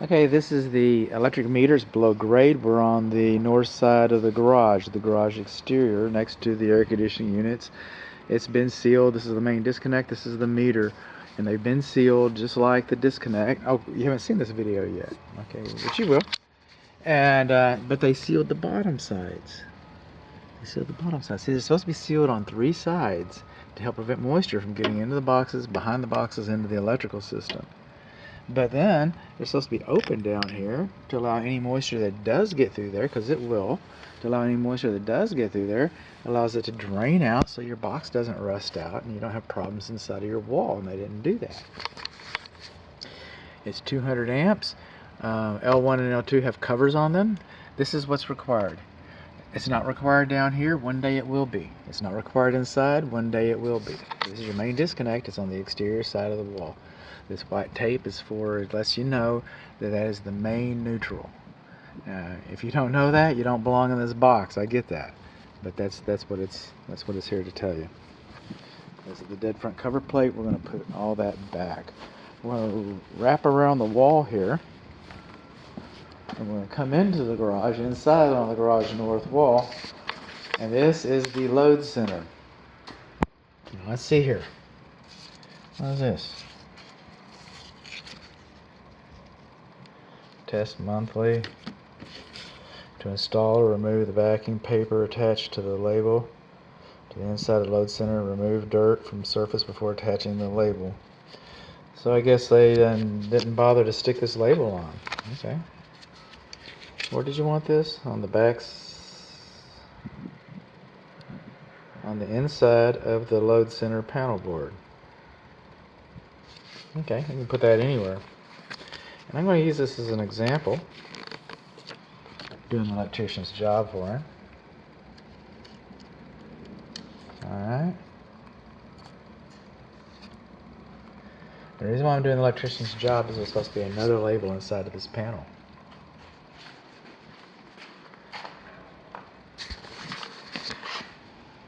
Okay, this is the electric meters below grade. We're on the north side of the garage exterior next to the air conditioning units. It's been sealed. This is the main disconnect. This is the meter. And they've been sealed just like the disconnect. Oh, you haven't seen this video yet. Okay, but you will. And but they sealed the bottom sides. They sealed the bottom sides. See, they're supposed to be sealed on 3 sides to help prevent moisture from getting into the boxes, behind the boxes, into the electrical system. But then they're supposed to be open down here to allow any moisture that does get through there, because it will, to allow any moisture that does get through there, allows it to drain out so your box doesn't rust out and you don't have problems inside of your wall, and they didn't do that. It's 200 amps. L1 and L2 have covers on them. This is what's required. It's not required down here. One day it will be. It's not required inside. One day it will be. This is your main disconnect. It's on the exterior side of the wall. This white tape is for, it lets you know that that is the main neutral. If you don't know that, you don't belong in this box. I get that, but that's what it's here to tell you. This is the dead front cover plate. We're going to put all that back. We're going to wrap around the wall here, and we're going to come into the garage, inside on the garage north wall, and this is the load center. Now, let's see here. What is this? Test monthly. To install or remove the backing paper attached to the label to the inside of the load center. Remove dirt from surface before attaching the label. So I guess they didn't bother to stick this label on. Okay. Where did you want this? On the backs, on the inside of the load center panel board. Okay, you can put that anywhere. And I'm going to use this as an example. Doing the electrician's job for him. Alright. The reason why I'm doing the electrician's job is there's supposed to be another label inside of this panel.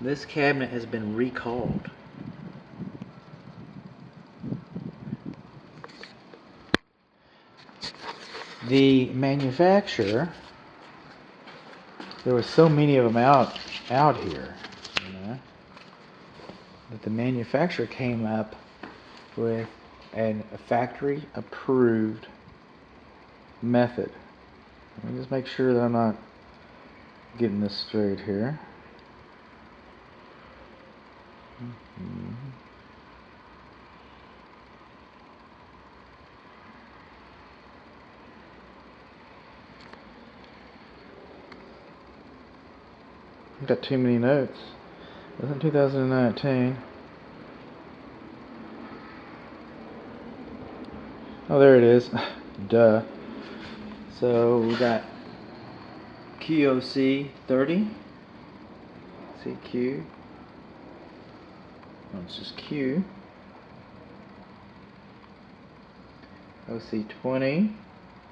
This cabinet has been recalled. The manufacturer, there were so many of them out here, you know, that the manufacturer came up with a factory approved method. Let me just make sure that I'm not getting this straight here. I've got too many notes. It was in 2019. Oh, there it is. Duh. So we got QOC 30. CQ. No, it's just Q. OC 20,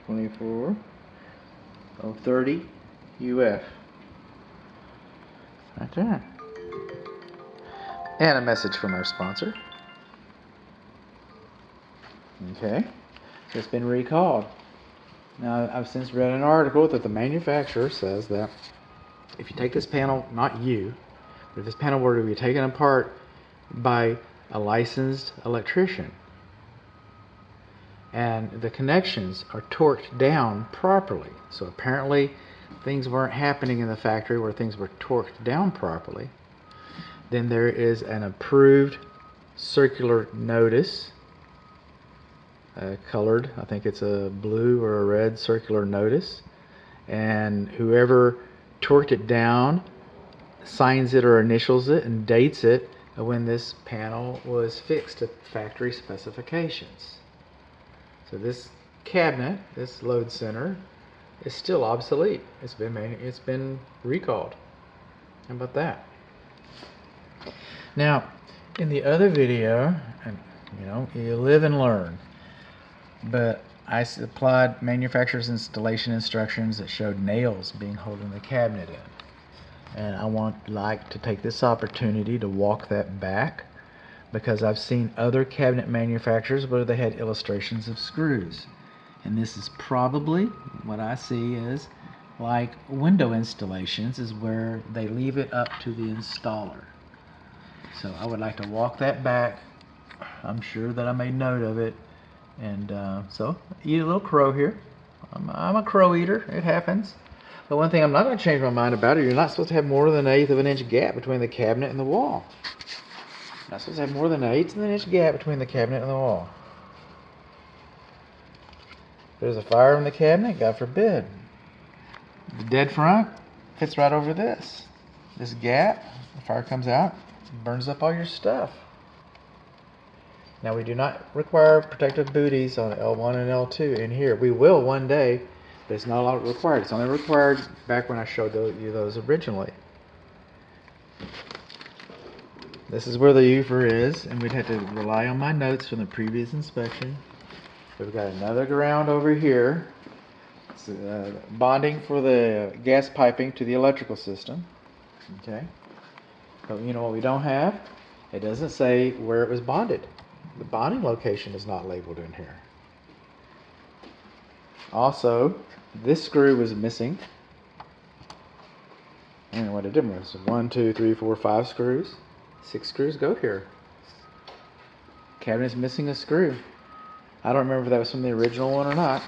24, 030, UF. Right there. And a message from our sponsor. Okay. So it's been recalled. Now, I've since read an article that the manufacturer says that if you take this panel, not you, but if this panel were to be taken apart by a licensed electrician, and the connections are torqued down properly, so apparently things weren't happening in the factory where things were torqued down properly, then there is an approved circular notice, colored, I think it's a blue or a red circular notice, and whoever torqued it down signs it or initials it and dates it when this panel was fixed to factory specifications. So this cabinet, this load center, is still obsolete. It's been recalled. How about that? Now, in the other video, and you know, you live and learn, but I supplied manufacturer's installation instructions that showed nails being holding the cabinet in. And I like to take this opportunity to walk that back, because I've seen other cabinet manufacturers where they had illustrations of screws. And this is probably what I see is like window installations, is where they leave it up to the installer. So I would like to walk that back. I'm sure that I made note of it. And so eat a little crow here. I'm a crow eater. It happens. But one thing I'm not going to change my mind about it, you're not supposed to have more than 1/8 of an inch gap between the cabinet and the wall. You're not supposed to have more than 1/8 of an inch gap between the cabinet and the wall. If there's a fire in the cabinet, God forbid, the dead front fits right over this. This gap, the fire comes out, burns up all your stuff. Now we do not require protective booties on L1 and L2 in here. We will one day, but it's not a lot required. It's only required back when I showed you those originally. This is where the UFER is, and we'd have to rely on my notes from the previous inspection. We've got another ground over here. It's bonding for the gas piping to the electrical system. Okay. But you know what we don't have? It doesn't say where it was bonded. The bonding location is not labeled in here. Also, this screw was missing. I don't know what it did was. 1, 2, 3, 4, 5 screws. 6 screws go here. Cabinet's missing a screw. I don't remember if that was from the original one or not.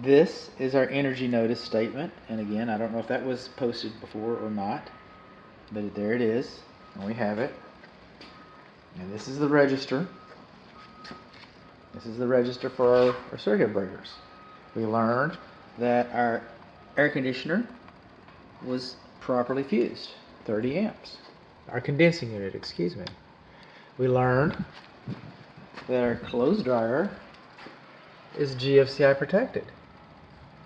This is our energy notice statement. And again, I don't know if that was posted before or not. But there it is. And we have it. And this is the register. This is the register for our circuit breakers. We learned that our air conditioner was properly fused, 30 amps. Our condensing unit, excuse me. We learned that our clothes dryer is GFCI protected.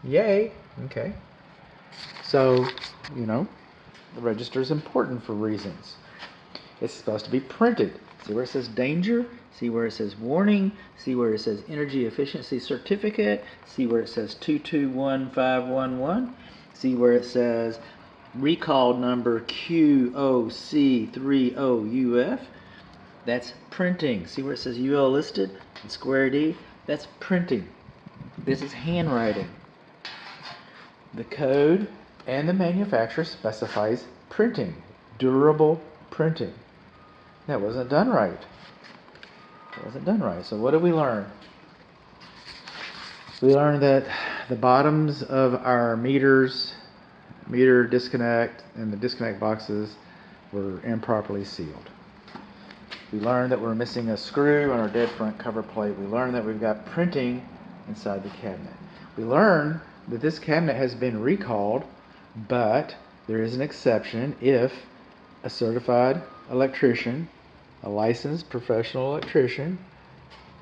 Yay! Okay. So, you know, the register is important for reasons. It's supposed to be printed. See where it says danger? See where it says warning? See where it says energy efficiency certificate? See where it says 221511? See where it says recall number QOC30UF? That's printing. See where it says UL listed and square D? That's printing. This is handwriting. The code and the manufacturer specifies printing, durable printing. That wasn't done right. It wasn't done right. So what did we learn? We learned that the bottoms of our meter disconnect, and the disconnect boxes were improperly sealed. We learned that we're missing a screw on our dead front cover plate. We learned that we've got printing inside the cabinet. We learned that this cabinet has been recalled, but there is an exception if a certified electrician, a licensed professional electrician,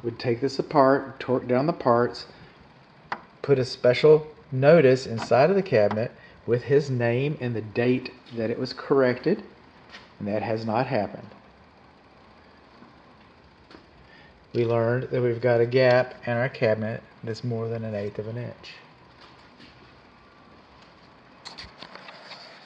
would take this apart, torque down the parts, put a special notice inside of the cabinet with his name and the date that it was corrected, and that has not happened. We learned that we've got a gap in our cabinet that's more than 1/8 of an inch.